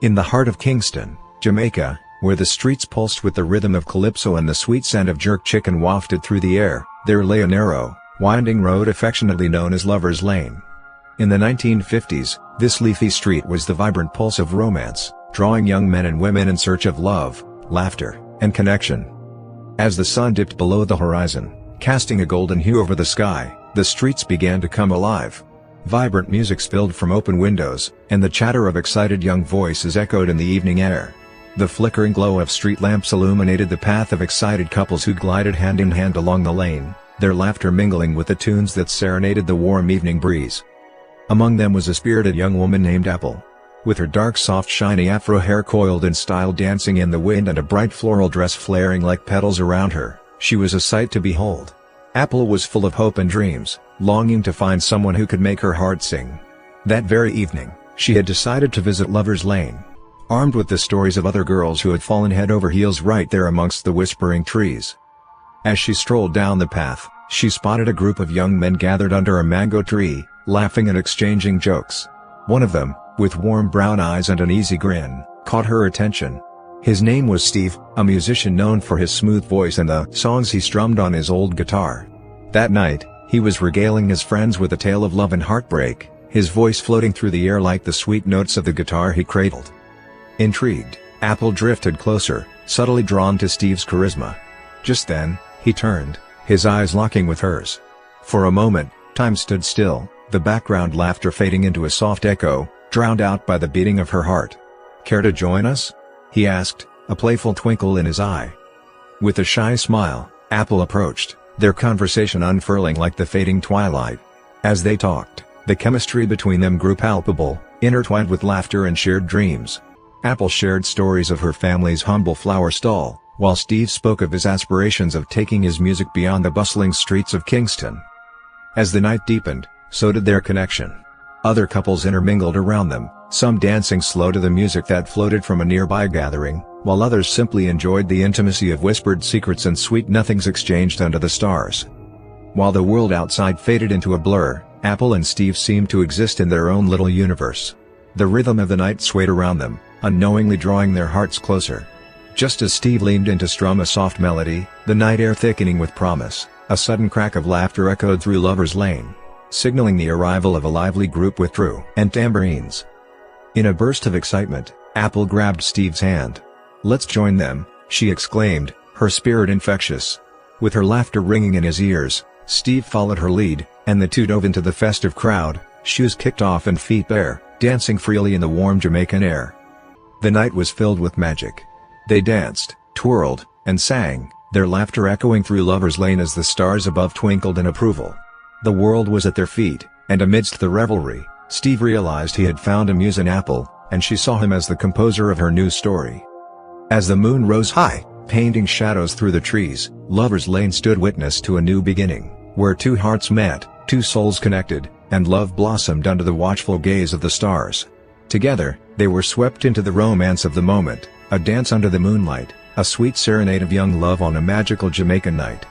In the heart of Kingston, Jamaica, where the streets pulsed with the rhythm of calypso and the sweet scent of jerk chicken wafted through the air, there lay a narrow, winding road affectionately known as Lover's Lane. In the 1950s, this leafy street was the vibrant pulse of romance, drawing young men and women in search of love, laughter, and connection. As the sun dipped below the horizon, casting a golden hue over the sky, the streets began to come alive. Vibrant music spilled from open windows, and the chatter of excited young voices echoed in the evening air. The flickering glow of street lamps illuminated the path of excited couples who glided hand in hand along the lane, their laughter mingling with the tunes that serenaded the warm evening breeze. Among them was a spirited young woman named Apple. With her dark soft shiny afro hair coiled in style dancing in the wind and a bright floral dress flaring like petals around her, she was a sight to behold. Apple was full of hope and dreams, longing to find someone who could make her heart sing. That very evening, she had decided to visit Lover's Lane. Armed with the stories of other girls who had fallen head over heels right there amongst the whispering trees. As she strolled down the path, she spotted a group of young men gathered under a mango tree, laughing and exchanging jokes. One of them, with warm brown eyes and an easy grin, caught her attention. His name was Steve, a musician known for his smooth voice and the songs he strummed on his old guitar. That night, he was regaling his friends with a tale of love and heartbreak, his voice floating through the air like the sweet notes of the guitar he cradled. Intrigued, Apple drifted closer, subtly drawn to Steve's charisma. Just then, he turned, his eyes locking with hers. For a moment, time stood still, the background laughter fading into a soft echo, drowned out by the beating of her heart. "Care to join us?" he asked, a playful twinkle in his eye. With a shy smile, Apple approached, their conversation unfurling like the fading twilight. As they talked, the chemistry between them grew palpable, intertwined with laughter and shared dreams. Apple shared stories of her family's humble flower stall, while Steve spoke of his aspirations of taking his music beyond the bustling streets of Kingston. As the night deepened, so did their connection. Other couples intermingled around them, some dancing slow to the music that floated from a nearby gathering, while others simply enjoyed the intimacy of whispered secrets and sweet nothings exchanged under the stars. While the world outside faded into a blur, Apple and Steve seemed to exist in their own little universe. The rhythm of the night swayed around them, unknowingly drawing their hearts closer. Just as Steve leaned in to strum a soft melody, the night air thickening with promise, a sudden crack of laughter echoed through Lover's Lane, signaling the arrival of a lively group with true and tambourines. In a burst of excitement, Apple grabbed Steve's hand. "Let's join them," she exclaimed, her spirit infectious. With her laughter ringing in his ears, Steve followed her lead, and the two dove into the festive crowd, shoes kicked off and feet bare, dancing freely in the warm Jamaican air. The night was filled with magic. They danced, twirled, and sang, their laughter echoing through Lover's Lane as the stars above twinkled in approval. The world was at their feet, and amidst the revelry, Steve realized he had found a muse in Apple, and she saw him as the composer of her new story. As the moon rose high, painting shadows through the trees, Lover's Lane stood witness to a new beginning, where two hearts met, two souls connected, and love blossomed under the watchful gaze of the stars. Together, they were swept into the romance of the moment, a dance under the moonlight, a sweet serenade of young love on a magical Jamaican night.